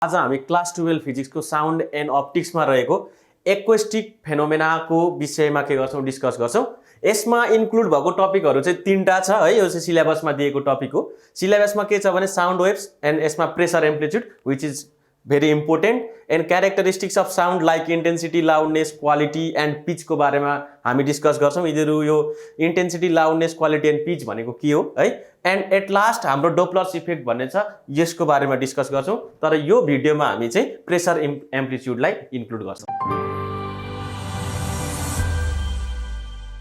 आज हामी class 12 फिजिक्सको sound and अप्टिक्समा रहेको एक्वेस्टिक फेनोमेनाको विषयमा के गर्छौं डिस्कस गर्छौं। यसमा इन्क्लुड भएको टपिकहरु चाहिँ तीनटा छ है। यो चाहिँ सिलेबसमा दिएको टपिक हो। सिलेबसमा के छ भने साउन्ड वेव्स एन्ड यसमा pressure amplitude which is very important and characteristics of sound like intensity loudness quality and pitch को बारेमा हामी डिस्कस गर्छौं। यिनीहरु यो intensity loudness quality and pitch भनेको के हो है। एन्ड एट लास्ट हाम्रो डोप्लर्स इफेक्ट भन्ने छ, यसको बारेमा डिस्कस गर्छौं। तर यो भिडियोमा हामी चाहिँ प्रेशर एम्प्लिट्युडलाई इन्क्लुड गर्छौं।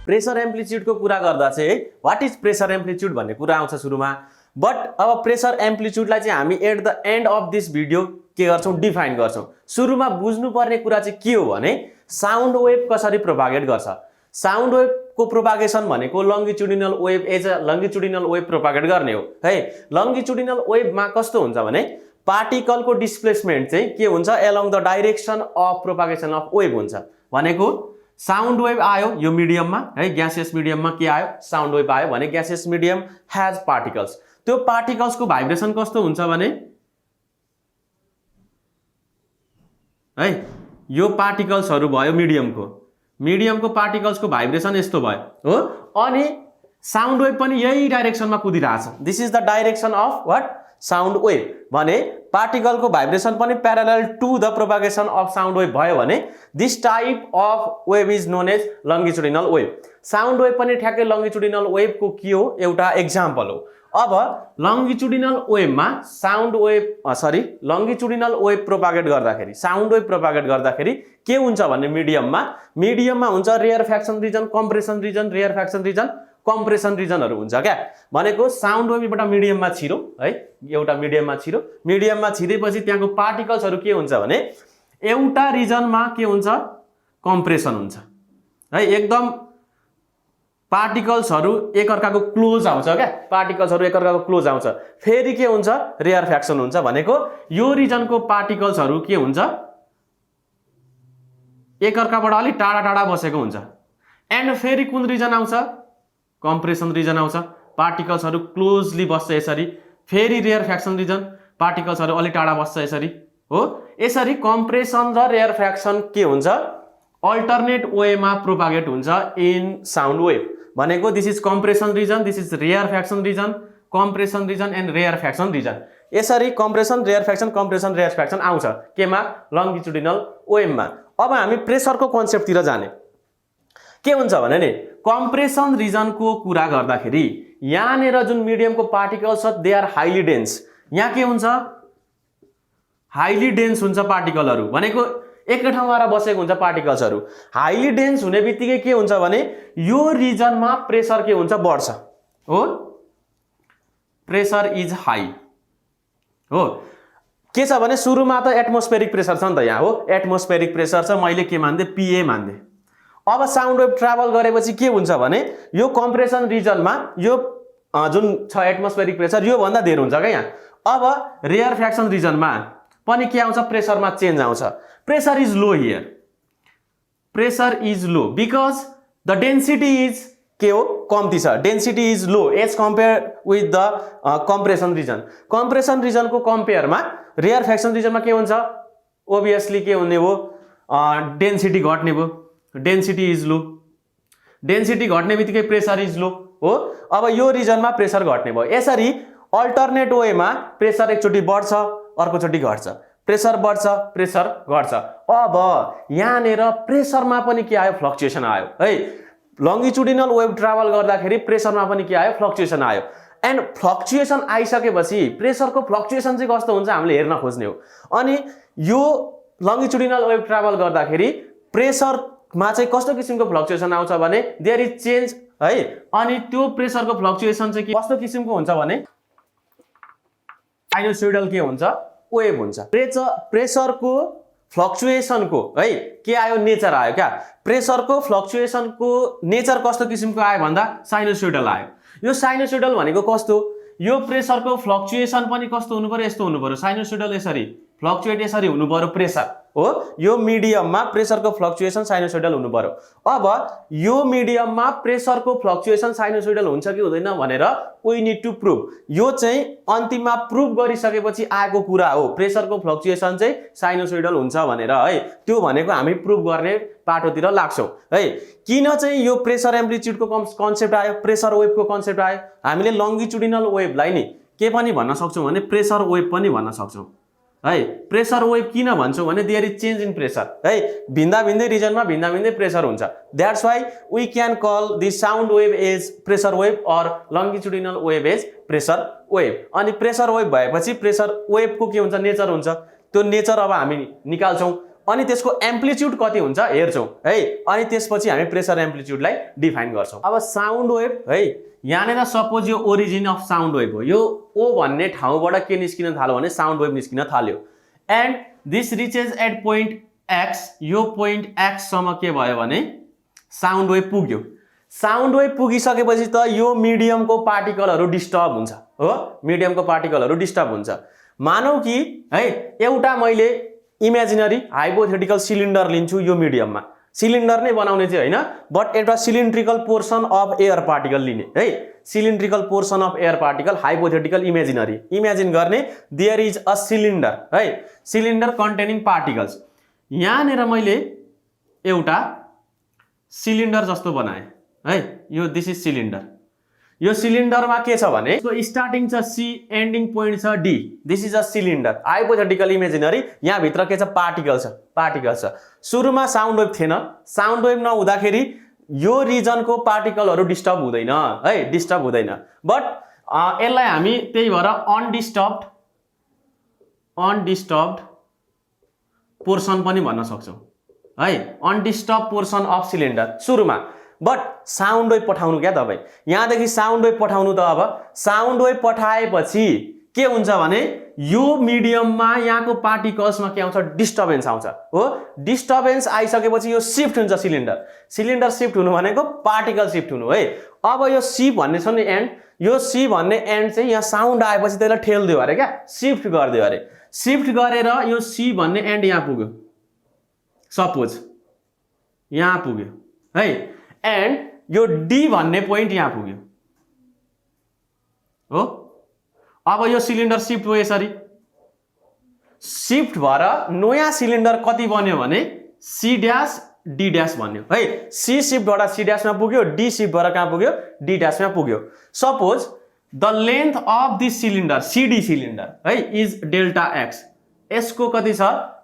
प्रेशर एम्प्लिट्युडको कुरा गर्दा चाहिँ व्हाट इज प्रेशर एम्प्लिट्युड भन्ने कुरा आउँछ सुरुमा। बट अब प्रेशर एम्प्लिट्युडलाई चाहिँ हामी at the end of this video के गर्छौं डिफाइन गर्छौं। सुरुमा बुझ्नुपर्ने कुरा चाहिँ के हो भने साउन्ड वेभ कसरी प्रोपागेट गर्छ। साउन्ड वेभ को प्रोपागेसन भनेको longitudinal wave as a longitudinal wave propagate गर्ने हो है। लंगिट्युडिनल वेभमा कस्तो हुन्छ भने पार्टिकलको डिस्प्लेसमेन्ट चाहिँ के हुन्छ along the direction of propagation of wave हुन्छ। भनेको साउन्ड वेभ आयो यो मिडियममा है, ग्यासियस मिडियममा के आयो साउन्ड वेभ आयो भने ग्यासियस मिडियम हैज पार्टिकल्स। त्यो पार्टिकल्सको भाइब्रेसन कस्तो हुन्छ भने है यो पार्टिकल्सहरु भयो मिडियमको पार्टिकल्सको भाइब्रेसन यस्तो भयो हो। अनि साउन्ड वेभ पनि यही डाइरेक्सनमा कुदिरहेछ। This is the direction of what sound wave भने पार्टिकलको भाइब्रेसन पनि parallel to the propagation of sound wave भयो भने this type of wave is known as longitudinal wave. Sound wave पनि ठ्याक्कै लंगिट्युडिनल वेभको के हो एउटा एक्जाम्पल हो। अब लंगिट्युडिनल वेभमा लंगिट्युडिनल वेभ प्रोपागेट गर्दाखेरि साउन्ड वेभ प्रोपागेट गर्दाखेरि के हुन्छ भने मिडियममा हुन्छ rarefaction region, compression region, rarefaction region, compression रिजनहरु हुन्छ क्या। भनेको साउन्ड वेभ एउटा मिडियममा छिरो है, एउटा मिडियममा छिरेपछि त्यहाँको पार्टिकल्सहरु के हुन्छ भने एउटा रिजनमा के हुन्छ कम्प्रेसन हुन्छ है। एकदम पार्टिकल्सहरु एकअर्काको क्लोज आउँछ क्या, पार्टिकल्सहरु एकअर्काको क्लोज आउँछ। फेरि के हुन्छ रेयर फ्याक्सन हुन्छ भनेको यो रिजनको पार्टिकल्सहरु के हुन्छ एकअर्काबाट अलि टाढा टाढा बसेको हुन्छ। एन्ड फेरि कुन रिजन आउँछ कम्प्रेसन रिजन आउँछ, पार्टिकल्सहरु क्लोजली बस्छ यसरी। फेरि रेयर फ्याक्सन रिजन, पार्टिकल्सहरु अलि टाढा बस्छ यसरी हो। यसरी कम्प्रेसन र रेयर फ्याक्सन के हुन्छ अल्टरनेट वेमा प्रोपागेट हुन्छ इन साउन्ड वेभ। भनेको this is compression region, this is rarefaction region, compression region and rarefaction region. यसरी compression rarefaction compression rarefaction आउँछ केमा लंगिट्युडिनल वेभमा। अब हामी प्रेशरको कन्सेप्टतिर जाने। के हुन्छ भने नि कम्प्रेसन रिजनको कुरा गर्दाखेरि यहाँनेर जुन मिडियमको पार्टिकल्स छ दे आर हाइली डेन्स। यहाँ के हुन्छ हाइली डेन्स हुन्छ पार्टिकलहरु भनेको एकै ठाउँमा आएर बसेको हुन्छ पार्टिकल्सहरु। हाइली डेन्स हुने बित्तिकै के हुन्छ भने यो रिजनमा प्रेशर के हुन्छ बढ्छ हो, प्रेशर इज हाई हो। के छ भने सुरुमा त एटमोस्फेरिक प्रेशर छ नि त यहाँ हो, एटमोस्फेरिक प्रेशर छ, मैले के मान्दे पीए मान्दे। अब साउन्ड वेभ ट्राभल गरेपछि के हुन्छ भने यो कम्प्रेसन रिजनमा यो जुन छ एटमोस्फेरिक प्रेशर यो भन्दा धेर हुन्छ क्या यहाँ। अब रेयर फ्याक्सन रिजनमा पनि के आउँछ प्रेशरमा चेन्ज आउँछ। Pressure is low here, pressure is low because the density is के हो कम्ती छ, density is low as compare with the compression region. Compression रिजनको कम्पेयरमा रेयर फ्याक्सन रिजनमा के हुन्छ ओभियसली के हुने हो डेन्सिटी घट्ने भयो, डेन्सिटी इज लो, डेन्सिटी घट्ने बित्तिकै प्रेशर इज लो हो। अब यो रिजनमा प्रेशर घट्ने भयो। यसरी अल्टरनेट वेमा प्रेशर एकचोटी बढ्छ अर्कोचोटी घट्छ, प्रेशर बढ्छ प्रेशर घट्छ। अब यहाँनेर प्रेशरमा पनि के आयो फ्लक्चुएसन आयो है। लंगिट्युडिनल वेभ ट्राभल गर्दाखेरि प्रेशरमा पनि के आयो फ्लक्चुएसन आयो। एन्ड फ्लक्चुएसन आइसकेपछि प्रेशरको फ्लक्चुएसन चाहिँ कस्तो हुन्छ हामीले हेर्न खोज्ने हो। अनि यो लंगिट्युडिनल वेभ ट्राभल गर्दाखेरि प्रेशरमा चाहिँ कस्तो किसिमको फ्लक्चुएसन आउँछ भने देयर इज चेन्ज है। अनि त्यो प्रेशरको फ्लक्चुएसन चाहिँ कस्तो किसिमको हुन्छ भने साइनोसोइडल के हुन्छ वेभ हुन्छ। प्रेशरको फ्लक्चुएसनको है के आयो नेचर आयो क्या। प्रेशरको फ्लक्चुएसनको नेचर कस्तो किसिमको आयो भन्दा साइनोसोइडल आयो। यो साइनोसोइडल भनेको कस्तो यो प्रेशरको फ्लक्चुएसन पनि कस्तो हुनु पर्यो यस्तो हुनु पर्यो। साइनोसोइडल यसरी फ्लक्चुएट यसरी हुनु पर्यो प्रेशर हो यो मिडियममा प्रेसरको फ्लक्चुएसन साइनोसोइडल हुनु पर्यो। अब यो मिडियममा प्रेसरको फ्लक्चुएसन साइनोसोइडल हुन्छ कि हुँदैन भनेर वी नीड टु प्रुभ। यो चाहिँ अन्तिममा प्रुभ गरिसकेपछि आएको कुरा हो, प्रेसरको फ्लक्चुएसन चाहिँ साइनोसोइडल हुन्छ भनेर है। त्यो भनेको हामी प्रुभ गर्ने पाटोतिर लाग्छौँ है। किन चाहिँ यो प्रेसर एम्प्लिट्युडको कन्सेप्ट आयो, प्रेसर वेभको कन्सेप्ट आयो? हामीले लङ्गिट्युडिनल वेभलाई नि के पनि भन्न सक्छौँ भने प्रेसर वेभ पनि भन्न सक्छौँ है। प्रेसर वेभ किन भन्छौँ भने there is change in pressure है, भिन्दा भिन्दै रिजनमा भिन्दा भिन्दै प्रेसर हुन्छ। That's why we can call the sound wave as pressure wave or longitudinal wave as pressure wave. अनि प्रेसर वेभ भएपछि प्रेसर वेभको के हुन्छ, नेचर हुन्छ। त्यो नेचर अब हामी निकाल्छौँ अनि त्यसको एम्प्लिट्युड कति हुन्छ हेर्छौँ है। अनि त्यसपछि हामी प्रेसर एम्प्लिट्युडलाई डिफाइन गर्छौँ। अब साउन्ड वेभ है, यहाँनिर सपोज यो ओरिजिन अफ साउन्ड वेभ हो, यो ओ भन्ने ठाउँबाट के निस्किन थाल्यो भने साउन्ड वेभ निस्किन थाल्यो। And this reaches at point X, यो पोइन्ट एक्ससम्म के भयो भने साउन्ड वेभ पुग्यो। साउन्ड वेभ पुगिसकेपछि त यो मिडियमको पार्टिकलहरू डिस्टर्ब हुन्छ हो, मिडियमको पार्टिकलहरू डिस्टर्ब हुन्छ। मानौ कि है एउटा मैले इमेजिनरी हाइपोथेटिकल सिलिन्डर लिन्छु, यो मिडियममा सिलिन्डर नै बनाउने चाहिँ होइन, बट एउटा cylindrical portion of air particle लिने है। Cylindrical portion of air particle hypothetical imaginary, imagine गर्ने देयर इज अ सिलिन्डर है, सिलिन्डर कन्टेनिङ पार्टिकल्स। यहाँनिर मैले एउटा सिलिन्डर जस्तो बनाएँ है, यो दिस इज सिलिन्डर। यो सिलिन्डरमा के छ भने स्टार्टिङ छ सी, एन्डिङ पोइन्ट छ D, this is a cylinder hypothetical imaginary. यहाँभित्र के छ, पार्टिकल छ, पार्टिकल छ। सुरुमा साउन्ड वेभ थिएन, साउन्ड वेभ नहुँदाखेरि यो रिजनको पार्टिकलहरू डिस्टर्ब हुँदैन है, डिस्टर्ब हुँदैन। बट यसलाई हामी त्यही भएर अनडिस्टर्ब्ड पोर्सन पनि भन्न सक्छौँ है, अनडिस्टर्ब पोर्सन अफ सिलिन्डर सुरुमा। बट साउन्ड वेभ पठाउनु क्या तपाईँ, यहाँदेखि साउन्ड वेभ पठाउनु त अब साउन्ड वेभ पठाएपछि के हुन्छ भने यो मिडियममा यहाँको पार्टिकल्समा के आउँछ, डिस्टर्बेन्स आउँछ हो। डिस्टर्बेन्स आइसकेपछि यो सिफ्ट हुन्छ सिलिन्डर, सिलिन्डर सिफ्ट हुनु भनेको पार्टिकल सिफ्ट हुनु है। अब यो सी भन्ने छ नि एन्ड, यो सी भन्ने एन्ड चाहिँ यहाँ साउन्ड आएपछि त्यसलाई ठेल्दियो अरे क्या, सिफ्ट गरिदियो अरे। सिफ्ट गरेर यो सी भन्ने एन्ड यहाँ पुग्यो, सपोज यहाँ पुग्यो है, एन्ड यो डी भन्ने पोइन्ट यहाँ पुग्यो हो। अब यो सिलिन्डर सिफ्ट हो, यसरी सिफ्ट भएर नयाँ सिलिन्डर कति बन्यो भने सी ड्यास डी ड्यास बन्यो है। सी सिफ्टबाट सी ड्यासमा पुग्यो, डी सिफ्टबाट कहाँ पुग्यो, डी ड्यासमा पुग्यो। Suppose the length of this cylinder, CD cylinder है, इज डेल्टा एक्स। यसको कति छ,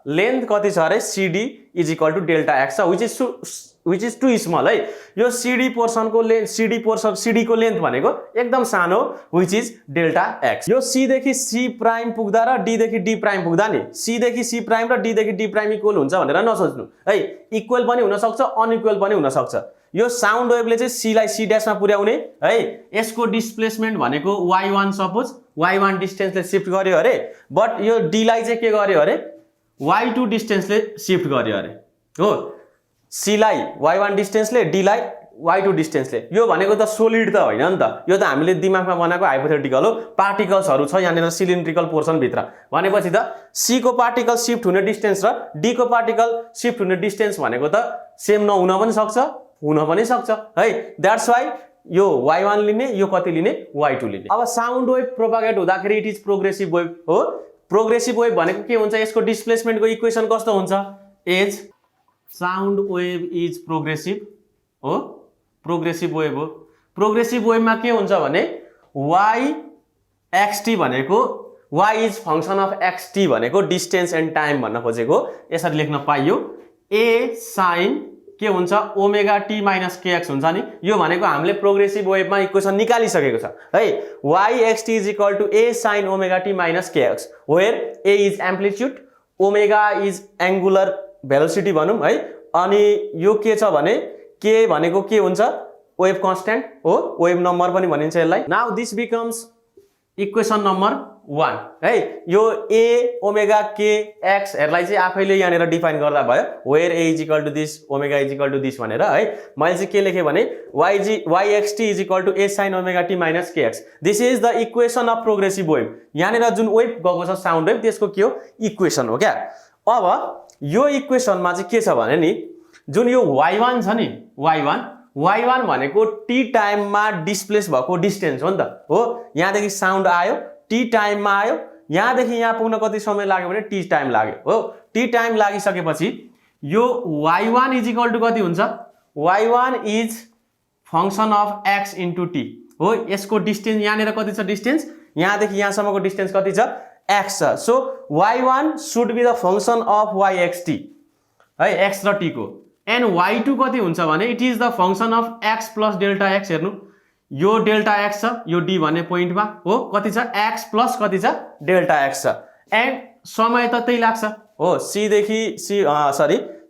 लेन्थ कति छ अरे, CD is equal to delta x छ, विच इज टु स्मल है। यो सिडी पोर्सनको लेन्थ, सिडी पोर्सन, सिडीको लेन्थ भनेको एकदम सानो, विच इज डेल्टा एक्स। यो सीदेखि सी प्राइम पुग्दा र डीदेखि डी प्राइम पुग्दा नि सीदेखि सी प्राइम र डीदेखि डी प्राइम इक्वल हुन्छ भनेर नसोच्नु है, इक्वल पनि हुनसक्छ, अनइक्वल पनि हुनसक्छ। यो साउन्ड वेभले चाहिँ सीलाई सी ड्यासमा पुर्याउने है। यसको डिस्प्लेसमेन्ट भनेको y1, सपोज y1 डिस्टेन्सले सिफ्ट गर्यो अरे, बट यो डीलाई चाहिँ के गर्यो अरे, y2 डिस्टेन्सले सिफ्ट गर्यो अरे हो। सीलाई y1 डिस्टेन्सले, डीलाई y2 डिस्टेन्सले। यो भनेको त सोलिड त होइन नि त, यो त हामीले दिमागमा बनाएको हाइपोथेटिकल हो। पार्टिकल्सहरू छ यहाँनिर सिलिन्ड्रिकल पोर्सन भित्र, भनेपछि त सी को पार्टिकल सिफ्ट हुने डिस्टेन्स र डी को पार्टिकल सिफ्ट हुने डिस्टेन्स भनेको त सेम नहुन पनि सक्छ, हुन पनि सक्छ है। द्याट्स वाइ यो y1 लिने, यो कति लिने, y2 लिने। अब साउन्ड वेभ प्रोपागेट हुँदाखेरि इट इज प्रोग्रेसिभ वेभ हो। प्रोग्रेसिभ वेभ भनेको के हुन्छ, यसको डिस्प्लेसमेन्टको इक्वेसन कस्तो हुन्छ, as sound wave is progressive हो, प्रोग्रेसिभ वेभ हो। प्रोग्रेसिभ वेभमा के हुन्छ भने y xt भनेको y is function of xt भनेको डिस्टेन्स एन्ड टाइम भन्न खोजेको, यसरी लेख्न पाइयो। a साइन के हुन्छ, ओमेगा टी माइनस kx हुन्छ नि, यो भनेको हामीले प्रोग्रेसिभ वेभमा इक्वेसन निकालिसकेको छ है। y xt is equal to a sine omega t minus kx, where a is amplitude, omega is angular velocity भनौँ है। अनि यो के छ भने के भनेको के हुन्छ, वेभ कन्स्ट्यान्ट हो, वेभ नम्बर पनि भनिन्छ यसलाई। Now this becomes equation number 1 है। यो a ओमेगा k x हरूलाई चाहिँ आफैले यहाँनिर डिफाइन गर्दा भयो, where a is equal to this, omega is equal to this भनेर है। मैले चाहिँ के लेखेँ भने y xt is equal to a sine omega t minus kx, this is the equation of progressive wave. यहाँनिर जुन वेभ गएको छ साउन्ड वेभ, त्यसको के हो, इक्वेसन हो क्या। अब यो इक्वेसनमा चाहिँ के छ भने नि जुन यो y1 छ नि y1 भनेको t टाइममा डिस्प्लेस भएको डिस्टेन्स हो नि त हो यहाँदेखि साउन्ड आयो t टाइममा आयो यहाँदेखि यहाँ पुग्न कति समय लाग्यो भने t टाइम लाग्यो हो t टाइम लागिसकेपछि यो y1 इज इक्वल टु कति हुन्छ y1 is function of x into t हो यसको डिस्टेन्स यहाँनिर कति छ डिस्टेन्स यहाँदेखि यहाँसम्मको डिस्टेन्स कति छ x छ so y1 should be the function of yxt है x र t को एन्ड y2 कति हुन्छ भने it is the function of x plus delta x हेर्नु यो डेल्टा x छ यो d भन्ने पोइन्टमा हो कति छ x प्लस कति छ डेल्टा x छ एन्ड समय त त्यही लाग्छ हो c देखि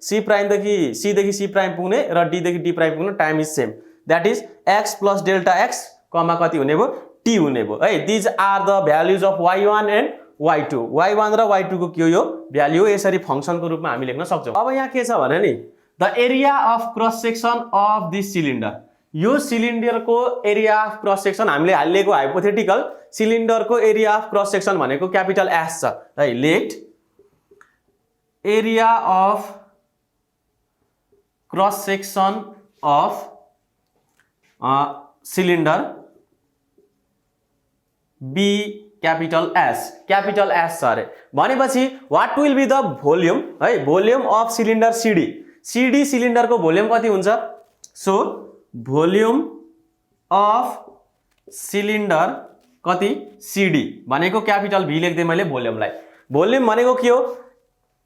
c प्राइमदेखि c देखि c प्राइम पुग्ने र d देखि d प्राइम पुग्ने time is same that is x plus delta x comma कति हुने भयो t हुने भयो है these are the values of y1 and y2 y1 र y2 को के हो यो भ्यालु हो यसरी फंक्सनको रूपमा हामी लेख्न सक्छौं अब यहाँ के छ भने नि the area of cross section of this cylinder यो सिलिन्डरको एरिया अफ क्रस सेक्सन हामीले हालेको हाइपोथेटिकल सिलिन्डरको एरिया अफ क्रस सेक्सन भनेको क्यापिटल S छ है let area of cross section of cylinder be capital S छ अरे भनेपछि what will be the volume है भोल्युम अफ सिलिन्डर CD सिलिन्डरको भोल्युम कति हुन्छ सो भोल्युम अफ सिलिन्डर कति CD भनेको क्यापिटल V लेख्दै मैले भोल्युमलाई भोल्युम भनेको के हो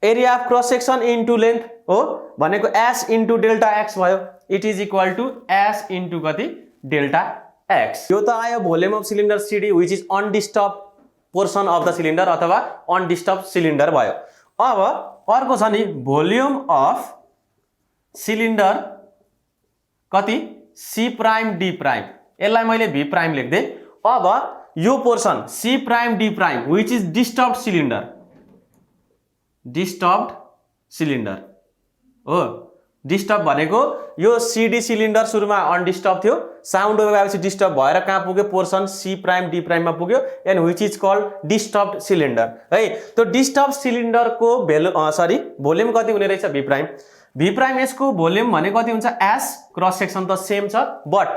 area of cross section into length हो भनेको S इन्टु डेल्टा x भयो it is equal to S into कति डेल्टा x यो त आयो volume of cylinder CD which is undisturbed portion of the cylinder अथवा अनडिस्टर्ब सिलिन्डर भयो अब अर्को छ नि भोल्युम अफ सिलिन्डर कति C प्राइम D प्राइम यसलाई मैले V प्राइम लेख्दै अब यो portion C prime D prime which is disturbed cylinder हो डिस्टर्ब भनेको यो CD सिलिन्डर सुरुमा अनडिस्टर्ब थियो साउन्ड वेभ आएपछि डिस्टर्ब भएर कहाँ पुग्यो पोर्सन C प्राइम D प्राइममा पुग्यो and which is called disturbed cylinder है त्यो डिस्टर्ब सिलिन्डरको भोल्युम कति हुने रहेछ V प्राइम यसको भोल्युम भने कति हुन्छ S क्रस सेक्सन त सेम छ बट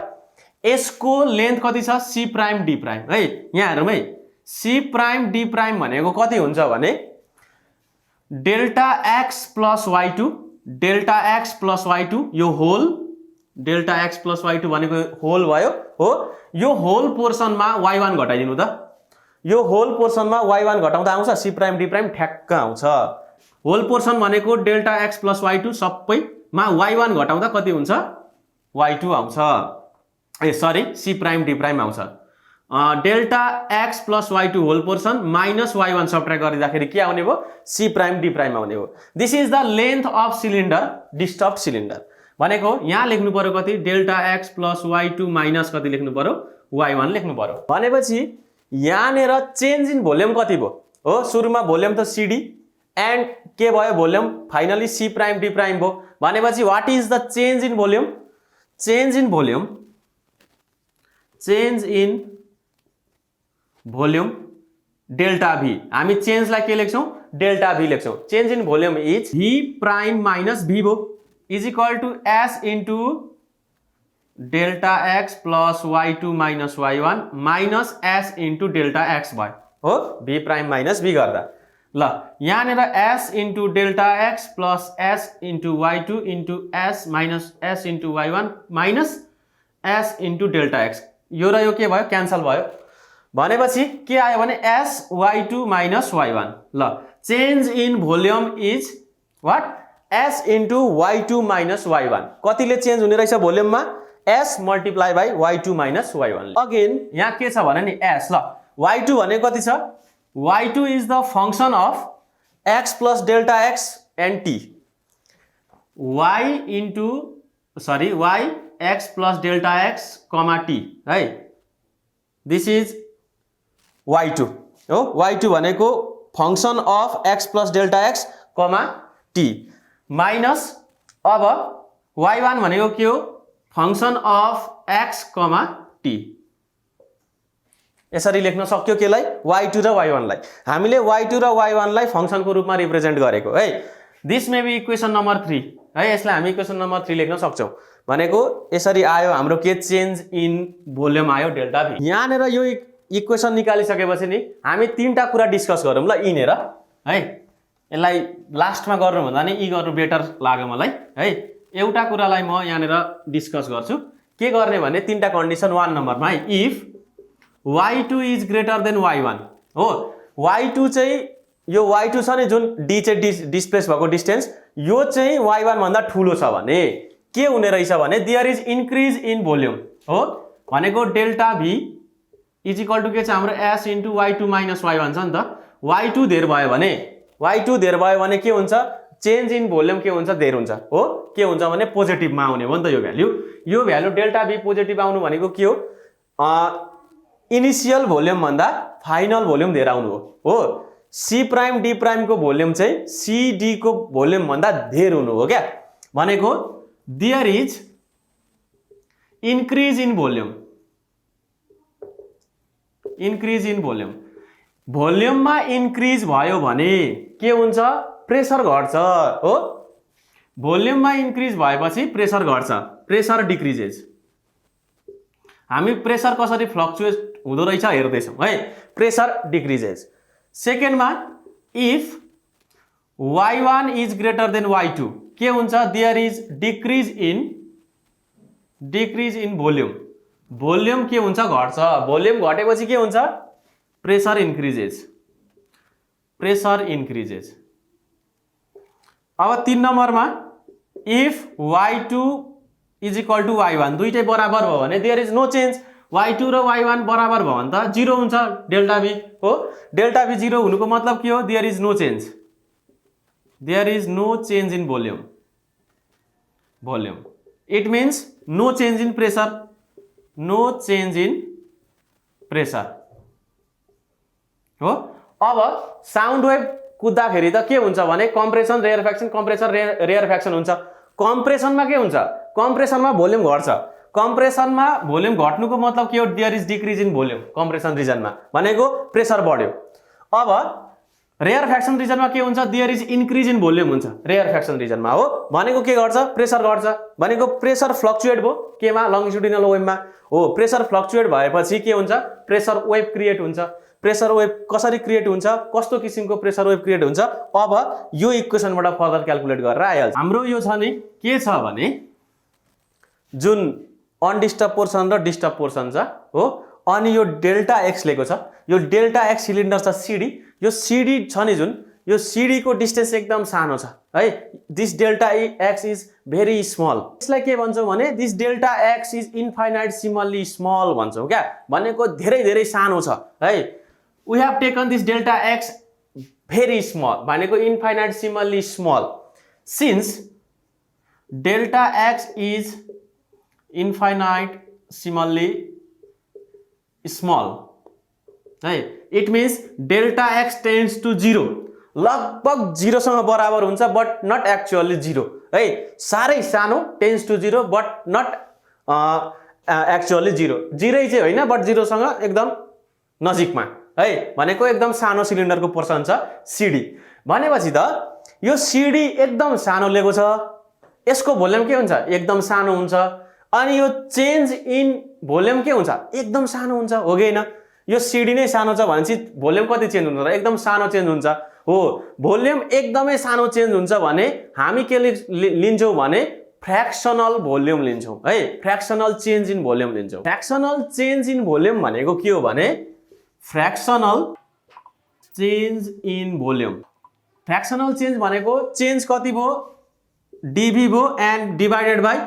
यसको लेन्थ कति छ C प्राइम D प्राइम है यहाँ हेरौँ है C प्राइम D प्राइम भनेको कति हुन्छ भने डेल्टा x प्लस y2 यो whole delta x plus y2 भनेको होल भयो हो यो होल पोर्सनमा y1 घटाइदिनु त यो होल पोर्सनमा y1 घटाउँदा आउँछ C प्राइम D प्राइम ठ्याक्क आउँछ होल पोर्सन भनेको डेल्टा x प्लस y2 सबैमा y1 घटाउँदा कति हुन्छ y2 आउँछ C प्राइम D प्राइम आउँछ delta x plus y2 whole portion minus y1 subtract गरिदाखेरि के आउने भयो C प्राइम D प्राइम आउने हो this is the length of cylinder disturb cylinder भनेको यहाँ लेख्नु पर्यो कति delta x plus y2 minus कति लेख्नु पर्यो y1 लेख्नु पर्यो भनेपछि यहाँनेर चेन्ज इन भोल्युम कति भयो हो सुरुमा भोल्युम त CD एन्ड के भयो volume finally C prime D prime भयो भनेपछि what is the change in volume delta V हामी चेन्जलाई के लेख्छौं डेल्टा V लेख्छौं change in volume is V prime minus V भयो is equal to S into delta x plus y2 minus y1 minus S into delta x भयो हो V prime minus V गर्दा ल यहाँनेर S into delta x plus S into y2 into S minus S into y1 minus S into delta x यो र यो के भयो क्यान्सल भयो भनेपछि के आयो भने S y2 माइनस y1 ल change in volume is what S into y2 minus y1 कतिले चेन्ज हुने रहेछ भोल्युममा S multiply by y2 minus y1 again यहाँ के छ भने नि S ल y2 भने कति छ y2 is the function of x plus delta x and t y x plus delta x comma t है this is y2 हो y2 भनेको function of x plus delta x comma t minus अब y1 भनेको के हो function of x comma t यसरी लेख्न सक्यो केलाई y2 र y1 लाई हामीले y2 र y1 लाई फंक्सनको रूपमा रिप्रेजेन्ट गरेको है this may be equation number 3 है यसलाई हामी इक्वेसन नम्बर 3 लेख्न सक्छौं भनेको यसरी आयो हाम्रो के चेन्ज इन भोल्युम आयो डेल्टा v यहाँनेर यो इक्वेसन निकालिसकेपछि नि हामी तीनटा कुरा डिस्कस गरौँ ल यिनेर है यसलाई लास्टमा गर्नु भन्दा नि यी गर्नु बेटर लाग्यो मलाई है एउटा कुरालाई म यहाँनेर डिस्कस गर्छु के गर्ने भने तीनटा कन्डिसन 1 नम्बरमा है if y2 is greater then y1 हो y2 चाहिँ यो y2 छ नि जुन d चाहिँ डिस्प्लेस भएको डिस्टेन्स यो चाहिँ y1 भन्दा ठूलो छ भने के हुने रहेछ भने there is increase in volume हो भनेको delta v is equal to के छ हाम्रो s into y2 minus y1 छ नि त y2 धेर भयो भने के हुन्छ चेन्ज इन भोल्युम के हुन्छ धेर हुन्छ हो के हुन्छ भने पोजिटिभमा आउने हो नि त यो भ्यालु डेल्टा v पोजिटिभ आउनु भनेको के हो इनिशियल भोल्युम भन्दा फाइनल भोल्युम धेर आउनु हो C प्राइम D प्राइम को भोल्युम चाहिँ CD को भोल्युम भन्दा धेर हुनु हो क्या भनेको there is increase in volume भोल्युममा इन्क्रिज भयो भने के हुन्छ प्रेसर घट्छ हो भोल्युममा इन्क्रिज भएपछि प्रेसर घट्छ प्रेसर डिक्रिजेस हामी प्रेसर कसरी फ्लक्चुएट हुँदो रहेछ हेर्दैछौँ है प्रेसर डिक्रिजेस सेकेन्डमा if y1 is greater than y2 के हुन्छ there is decrease in volume के हुन्छ घट्छ भोल्युम घटेपछि के हुन्छ प्रेसर इन्क्रिजेस अब 3 नम्बरमा if y2 is equal to y1 दुईटै बराबर भयो भने there is no change y2 र y1 बराबर भयो भने त 0 हुन्छ डेल्टा v हो डेल्टा v 0 हुनुको मतलब के हो there is no change in volume it means no change in pressure हो अब साउन्ड वेभ कुद्दाखेरि त के हुन्छ भने कम्प्रेसन रेयर फ्याक्सन हुन्छ कम्प्रेसनमा के हुन्छ कम्प्रेसनमा भोल्युम घट्छ कम्प्रेसनमा भोल्युम घट्नुको मतलब के हो there is decrease in volume compression रिजनमा भनेको प्रेसर बढ्यो अब रेयर फ्याक्सन रिजनमा के हुन्छ there is increase in volume हुन्छ रेयर फ्याक्सन रिजनमा हो भनेको के गर्छ प्रेसर घट्छ भनेको प्रेसर फ्लक्चुएट भयो केमा लङ्गिट्युडिनल वेभमा हो प्रेसर फ्लक्चुएट भएपछि के हुन्छ प्रेसर वेभ क्रिएट हुन्छ प्रेसर वेभ कसरी क्रिएट हुन्छ कस्तो किसिमको प्रेसर वेभ क्रिएट हुन्छ अब यो इक्वेसनबाट फर्दर क्याल्कुलेट गरेर आइहाल्छ हाम्रो यो छ नि के छ भने जुन अनडिस्टर्ब पोर्सन र डिस्टर्ब पोर्सन छ हो अनि यो डेल्टा एक्स लिएको छ यो डेल्टा एक्स सिलिन्डर छ सिडी यो सिडी छ नि जुन यो सिडी को डिस्टेन्स एकदम सानो छ है this delta x is very small यसलाई के भन्छौँ भने this delta x is infinitesimally small भन्छौँ क्या भनेको धेरै धेरै सानो छ है we have taken this delta x very small भनेको infinitesimally small since delta x is infinitesimally small है it means delta x tends to 0 लगभग 0 सँग बराबर हुन्छ बट नट एक्चुअली 0 है साह्रै सानो tends to 0 but not actually 0 0 चाहिँ होइन बट 0 सँग एकदम नजिकमा है भनेको एकदम सानो सिलिन्डरको पोर्सन छ सिडी भनेपछि त यो सिडी एकदम सानो लिएको छ यसको भोल्युम के हुन्छ एकदम सानो हुन्छ अनि यो चेन्ज इन भोल्युम के हुन्छ एकदम सानो हुन्छ हो कि हैन यो सिडी नै सानो छ भनेपछि भोल्युम कति चेन्ज हुन्छ र एकदम सानो चेन्ज हुन्छ हो भोल्युम एकदमै सानो चेन्ज हुन्छ भने हामी के लिन्छौँ भने फ्र्याक्सनल भोल्युम लिन्छौँ है फ्र्याक्सनल चेन्ज इन भोल्युम लिन्छौँ फ्र्याक्सनल चेन्ज इन भोल्युम भनेको के हो भने fractional change in volume fractional change भनेको चेन्ज कति भयो डीभी भयो and divided by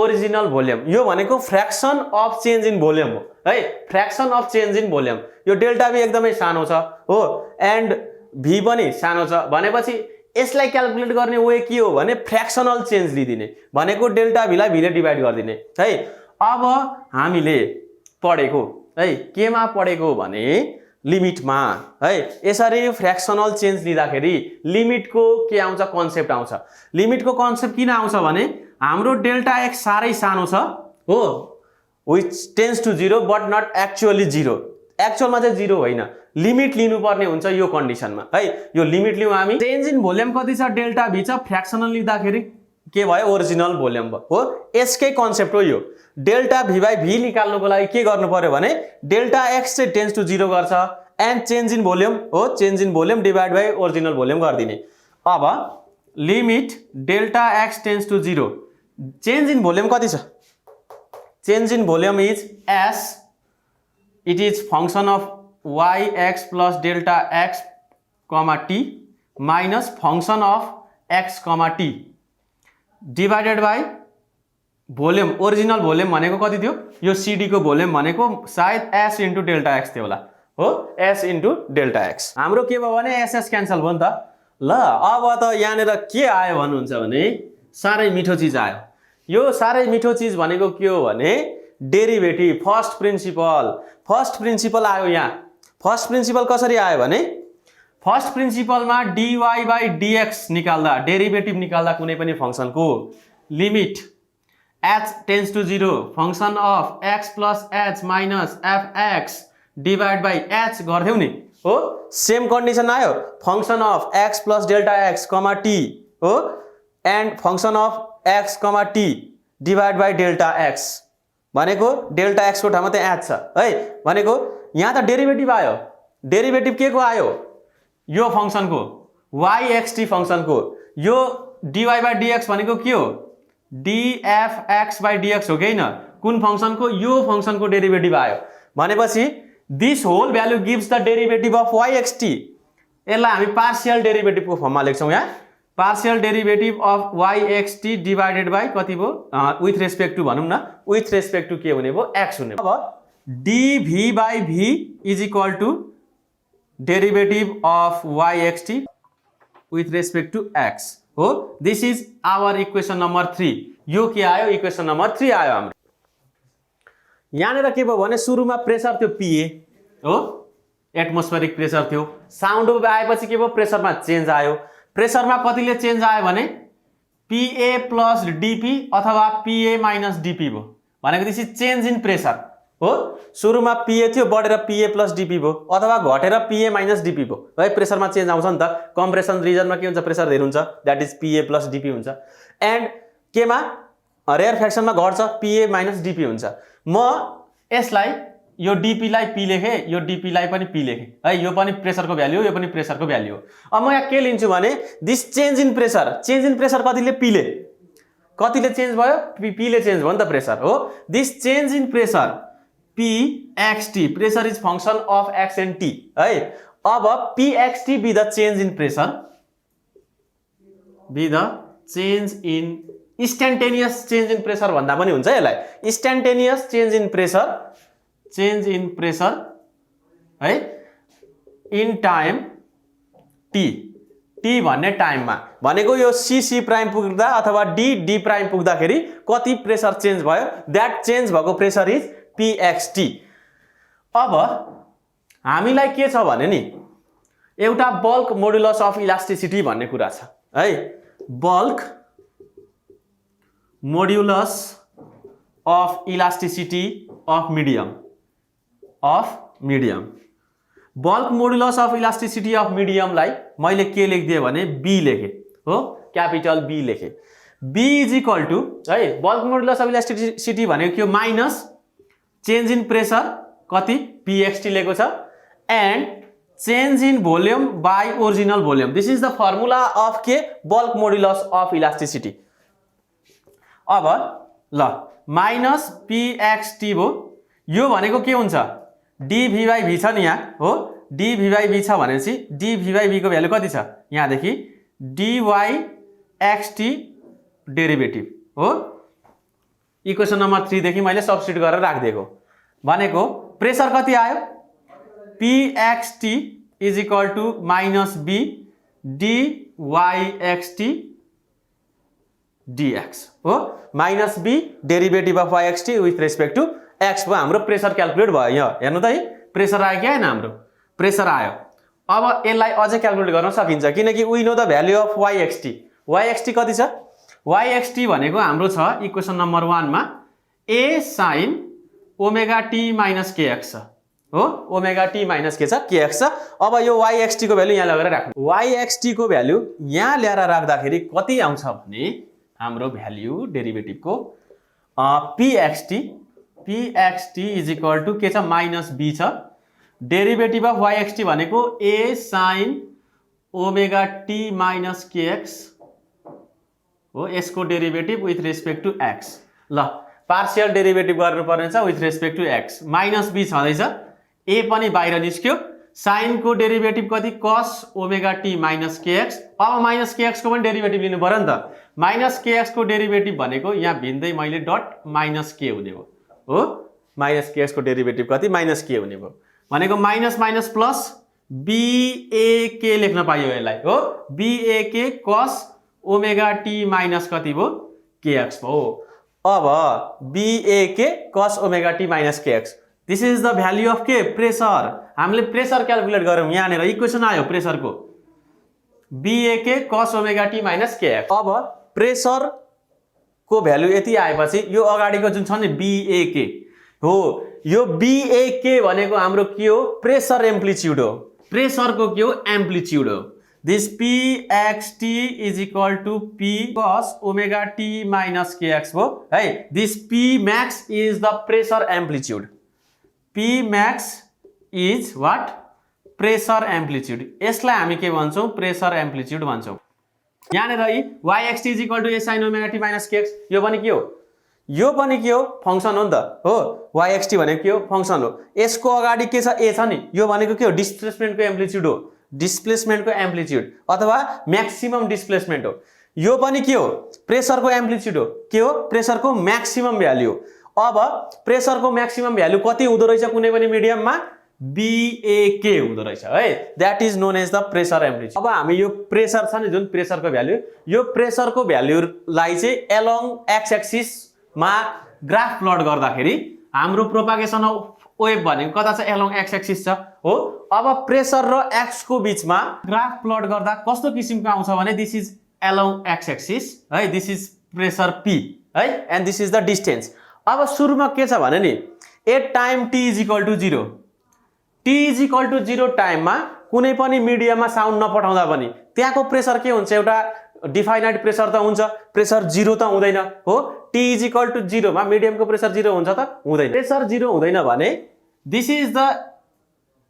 original volume यो भनेको fraction of change in volume हो है fraction of change in volume यो डेल्टा भी एकदमै सानो छ हो एन्ड भी पनि सानो छ भनेपछि यसलाई क्याल्कुलेट गर्ने वे के हो भने फ्र्याक्सनल चेन्ज लिदिने भनेको डेल्टा भी लाई भी ले डिवाइड गर्दिने है अब हामीले पढेको है केमा पढेको भने लिमिटमा है यसरी फ्र्याक्सनल चेन्ज लिँदाखेरि लिमिटको के आउँछ कन्सेप्ट आउँछ लिमिटको कन्सेप्ट किन आउँछ भने हाम्रो डेल्टा एक्स साह्रै सानो छ हो which tends to 0 but not actually 0 एक्चुअलमा चाहिँ 0 होइन, लिमिट लिनुपर्ने हुन्छ यो कन्डिसनमा है। यो लिमिट लिउँ हामी। चेन्ज इन भोल्युम कति छ, डेल्टा भी छ, फ्र्याक्सनल लिँदाखेरि के भयो, ओरिजिनल भोल्युम भयो हो। यसकै कन्सेप्ट हो यो। डेल्टा भी बाई भी निकाल्नुको लागि के गर्नु पर्यो भने डेल्टा एक्स चाहिँ टेन्स टु 0 गर्छ एन्ड चेन्ज इन भोल्युम हो, change in volume divide by original volume गरिदिने। अब limit delta x tends to 0, change in volume कति छ, change in volume is S, it is function of y x plus delta x comma t minus function of x comma t divided by volume. Original volume भनेको कति थियो, यो CD को volume भनेको सायद S into delta x थियो होला हो, एस इन्टु डेल्टा एक्स। हाम्रो के भयो भने एसएस क्यान्सल भयो नि त। ल अब त यहाँनिर के आयो भन्नुहुन्छ भने साह्रै मिठो चिज आयो। यो साह्रै मिठो चिज भनेको के हो भने derivative, first principle. First principle आयो यहाँ। फर्स्ट प्रिन्सिपल कसरी आयो भने फर्स्ट प्रिन्सिपलमा dy बाई dx निकाल्दा, डेरिभेटिभ निकाल्दा कुनै पनि फंक्सनको limit h tends to 0 function of x plus h minus fx divide by h गर्थ्यौ नि हो। सेम कन्डिसन आयो, function of x plus delta x comma t हो and function of x comma t divide by delta x भनेको delta x को ठाउँमा त्यहाँ h छ है। भनेको यहाँ त डेरिभेटिभ आयो। डेरिभेटिभ के को आयो, यो फंक्शनको yxt फंक्शनको। यो dy बाई dx भनेको के हो, dfx बाई dx हो कि हैन, कुन फंक्शनको, यो फंक्शनको डेरिभेटिभ आयो भनेपछि this whole value gives the derivative of yxt। यसलाई हामी पार्शियल डेरिभेटिभको फर्ममा लेख्छौँ यहाँ, partial derivative of yxt divided by कति भयो, विथ रेस्पेक्ट टु भनौँ न, विथ रेस्पेक्ट टु के हुने भयो, x हुने भयो। अब dv by v is equal to derivative of yxt with respect to x हो। This is our equation number 3। यो के आयो, इक्वेसन नम्बर 3 आयो हाम्रो। यहाँनिर के भयो भने सुरुमा प्रेसर थियो PA हो, एटमोस्फेरिक प्रेसर थियो। साउन्ड वेभ आएपछि के भयो, प्रेसरमा चेन्ज आयो। प्रेसरमा कतिले चेन्ज आयो भने PA प्लस DP अथवा PA माइनस DP भयो भनेको this is change in pressure हो। सुरुमा PA थियो, बढेर PA प्लस DP भयो अथवा घटेर PA माइनस DP भयो है। प्रेसरमा चेन्ज आउँछ नि त। कम्प्रेसन रिजनमा के हुन्छ, प्रेसर धेरै हुन्छ, that is PA plus DP हुन्छ। एन्ड केमा, रेयर फ्र्याक्सनमा घट्छ, PA माइनस DP हुन्छ। म यसलाई यो DP लाई P लेखे, यो DP लाई पनि P लेखे है। यो पनि प्रेसरको भ्यालु हो, यो पनि प्रेसरको भ्यालु हो। अब म यहाँ के लिन्छु भने this change in pressure. Change in pressure कतिले, P ले। कतिले चेन्ज भयो, P ले चेन्ज भयो नि त प्रेसर हो। This change in pressure Pxt, pressure is function of x and t है। अब Pxt be the change in pressure, be the change in instantaneous change in pressure भन्दा पनि हुन्छ यसलाई, instantaneous change in pressure, change in pressure है in time t, t भन्ने टाइममा भनेको यो c प्राइम पुग्दा अथवा d प्राइम पुग्दाखेरि कति प्रेसर चेन्ज भयो, द्याट चेन्ज भएको प्रेसर इज Pxt। अब हामीलाई के छ भने नि एउटा बल्क मोडुलस अफ इलास्टिसिटी भन्ने कुरा छ है। Bulk modulus of elasticity of medium, bulk modulus of elasticity of मिडियमलाई मैले के लेखिदिएँ भने B लेखेँ हो, क्यापिटल B लेखेँ। B इज इक्वल टु है, बल्क मोडुलस अफ इलास्टिसिटी भनेको के हो, माइनस चेन्ज इन प्रेसर कति Pxt लेखेको छ and change in volume by original volume. This is the formula of के, बल्क मोडुलस अफ इलास्टिसिटी। अब ल माइनस Pxt भयो, यो भनेको के हुन्छ, dv बाई v छ नि यहाँ हो। dv बाई v छ भनेपछि dv बाई v को भ्यालु कति छ, यहाँदेखि dyxt डेरिभेटिभ हो। इक्वेसन नम्बर 3 देखि मैले सब्स्टिट्युट गरेर राखिदिएको भनेको प्रेसर कति आयो, Pxt is equal to minus B dyxt dx हो, minus B derivative of yxt with respect to x भयो। हाम्रो प्रेसर क्याल्कुलेट भयो। यहाँ हेर्नु त है, प्रेसर आयो कि आएन, हाम्रो प्रेसर आयो। अब यसलाई अझै क्याल्कुलेट गर्न सकिन्छ किनकि we know the value of yxt। yxt कति छ, yxt भनेको हाम्रो छ इक्वेसन नम्बर 1 मा a sin omega t minus kx छ हो ओमेगा टी माइनस के छ केएक्स छ। अब यो yxt को भ्यालु यहाँ लगेर राख्नु। yxt को भ्यालु यहाँ ल्याएर राख्दाखेरि कति आउँछ भने हाम्रो भ्यालु डेरिभेटिभको pxt इज इक्वल टु के छ माइनस b छ। डेरिभेटिभ अफ yxt भनेको a sin omega t minus k x हो, यसको derivative with respect to x। ल पार्शियल डेरिभेटिभ गर्नुपर्ने छ with respect to x। Minus b छँदैछ, a पनि बाहिर निस्क्यो। साइन को डेरिभेटिभ कति cos omega t minus KX. अब माइनस केएक्स को पनि डेरिभेटिभ लिनु पर्यो नि त। माइनस केएक्स को डेरिभेटिभ भनेको यहाँ भिन्दै मैले डट माइनस के हुने हो माइनस केएक्स को डेरिभेटिभ कति माइनस के हुने भयो भनेको माइनस माइनस प्लस बीएके लेख्न पाइयो यसलाई हो। बीएके cos ओमेगा टी माइनस कति भयो केएक्स भयो। अब बीएके cos omega t minus KX, this is the value of के प्रेसर। हामीले प्रेसर क्याल्कुलेट गरौँ, यहाँनिर इक्वेसन आयो प्रेसरको बीएके cos omega t minus KX. अब प्रेसर को भ्यालु यति आएपछि यो अगाडिको जुन छ नि बीएके हो, यो बीएके भनेको हाम्रो के हो प्रेसर एम्प्लिट्युड हो। प्रेसर को के हो एम्प्लिट्युड हो। This pxt is equal to p cos omega t minus k x हो है। This p max is the pressure amplitude. p max is what pressure amplitude. यसलाई हामी के भन्छौं प्रेसर एम्प्लिट्युड भन्छौं। यहाँनिर yxt is equal to a sin omega t minus k x, यो पनि के हो यो पनि के हो फंक्सन हो नि त हो। yxt भनेको के हो फंक्सन हो। यसको अगाडि के छ a छ नि, यो भनेको के हो डिस्प्लेसमेन्टको एम्प्लिट्युड हो। डिस्प्लेसमेन्टको एम्प्लिट्युड अथवा म्याक्सिमम डिस्प्लेसमेन्ट हो। यो पनि के हो प्रेसरको एम्प्लिट्युड हो। के हो प्रेसरको म्याक्सिमम भ्यालु हो। अब प्रेसरको म्याक्सिमम भ्यालु कति हुँदो रहेछ कुनै पनि मिडियममा बीएके हुँदो रहेछ है। That is known as the pressure amplitude. अब हामी यो प्रेसर छ नि जुन प्रेसरको भ्यालु, यो प्रेसरको भ्यालुलाई चाहिँ एलोङ एक्स एक्सिस मा ग्राफ प्लट गर्दाखेरि हाम्रो प्रोपागेसन अफ वेभ भनेको कता छ एलोङ एक्स एक्सिस छ हो। अब प्रेसर र एक्स को बीचमा ग्राफ प्लट गर्दा कस्तो किसिमको आउँछ भने this is along x axis है, दिस इज प्रेसर पी है and this is the distance. अब सुरुमा के छ भने नि at time t is equal to 0, t is equal to 0 टाइममा कुनै पनि मिडियममा साउन्ड नपठाउँदा पनि त्यहाँको प्रेसर के हुन्छ एउटा डिफाइनाइट प्रेसर त हुन्छ, प्रेसर 0 त हुँदैन हो। टी इज इक्वल टु 0 मा मिडियमको प्रेसर 0 हुन्छ त हुँदैन। प्रेसर 0 हुँदैन भने this is the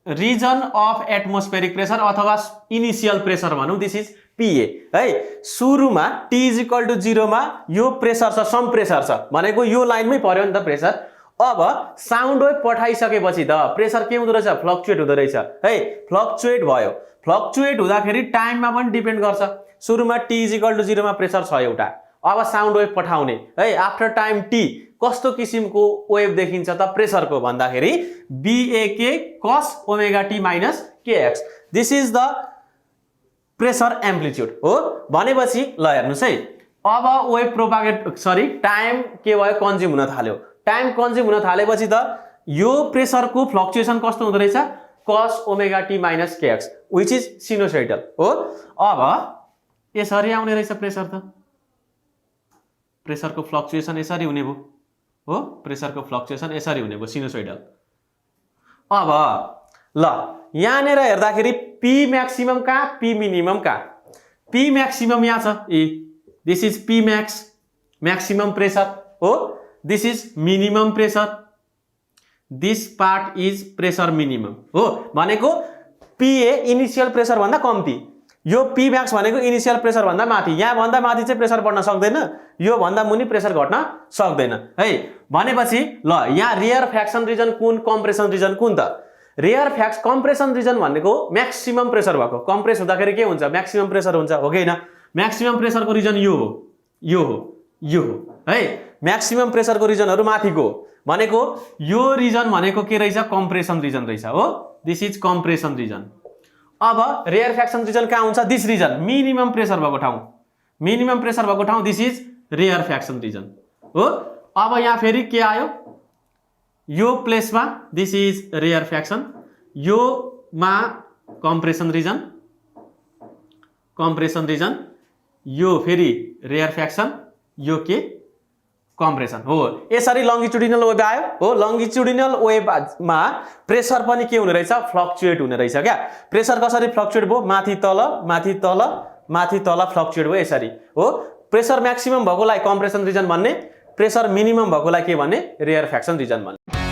reason of atmospheric pressure अथवा इनिशियल प्रेसर भनौँ, दिस इज पीए है। सुरुमा टी इज इक्वल टु 0 मा यो प्रेसर छ सम प्रेसर छ भनेको यो लाइनमै पर्यो नि त प्रेसर। अब साउन्ड वेभ पठाइसकेपछि त प्रेसर के हुँदो रहेछ फ्लक्चुएट हुँदो रहेछ है। फ्लक्चुएट भयो, फ्लक्चुएट हुँदाखेरि टाइममा पनि डिपेन्ड गर्छ। सुरुमा टी इज इक्वल टु 0 मा प्रेसर छ एउटा, अब साउन्ड वेभ पठाउने है आफ्टर टाइम टी कस्तो किसिमको वेभ देखिन्छ त प्रेसरको भन्दाखेरि बीएके cos omega t minus KX, this is the pressure amplitude हो। भनेपछि ल हेर्नुस् है, अब वेभ प्रोपागेट टाइम के भयो कन्ज्युम हुन थाल्यो। टाइम कन्ज्युम हुन थालेपछि त यो प्रेसरको फ्लक्चुएसन कस्तो हुँदो रहेछ cos omega t minus k x which is sinusoidal हो। अब यसरी आउने रहेछ प्रेसर त, प्रेसरको फ्लक्चुएसन यसरी हुने भयो हो, प्रेसरको फ्लक्चुएसन यसरी हुने भयो सिनोसोइडल। अब ल यहाँनिर हेर्दाखेरि पी म्याक्सिमम कहाँ पी मिनिमम कहाँ, पी म्याक्सिमम यहाँ छ ए, this is P max maximum pressure हो, this is minimum pressure, this part is pressure minimum हो। भनेको पीए इनिशियल प्रेसर भन्दा कम्ती, यो पी म्याक्स भनेको इनिशियल प्रेसर भन्दा माथि, यहाँ भन्दा माथि चाहिँ प्रेसर बढ्न सक्दैन, यो भन्दा मुनि प्रेसर घट्न सक्दैन है। भनेपछि ल यहाँ रेयर फ्र्याक्सन रिजन कुन कम्प्रेसन रिजन कुन त, रेयर फ्याक्स कम्प्रेसन रिजन भनेको म्याक्सिमम प्रेसर भएको, कम्प्रेस हुँदाखेरि के हुन्छ म्याक्सिमम प्रेसर हुन्छ हो कि हैन। म्याक्सिमम प्रेसरको रिजन यो हो, यो हो, यो हो है। म्याक्सिमम प्रेसरको रिजनहरु माथिको भनेको यो रिजन भनेको के रहेछ कम्प्रेसन रिजन रहेछ हो, दिस इज कम्प्रेसन रिजन। अब रेयर फ्र्याक्सन रिजन कहाँ हुन्छ दिस रिजन, मिनिमम प्रेसर भएको ठाउँ, मिनिमम प्रेसर भएको ठाउँ this is rarefaction region हो। अब यहाँ फेरि के आयो यो प्लेसमा दिस इज रेयर फ्र्याक्सन, यो मा कम्प्रेसन रिजन, कम्प्रेसन रिजन, यो फेरि रेयर फ्र्याक्सन, यो के कम्प्रेसन हो। यसरी लङ्गिट्युडिनल वेभ आयो हो, लङ्गिट्युडिनल वेभमा प्रेसर पनि के हुने रहेछ, फ्लक्चुएट हुने रहेछ क्या। प्रेसर कसरी फ्लक्चुएट भयो, माथि तल माथि तल माथि तल फ्लक्चुएट भयो यसरी हो। प्रेसर म्याक्सिमम भएकोलाई कम्प्रेसन रिजन भन्ने, प्रेसर मिनिमम भएकोलाई के भन्ने, रेयरफेक्सन रिजन भन्ने।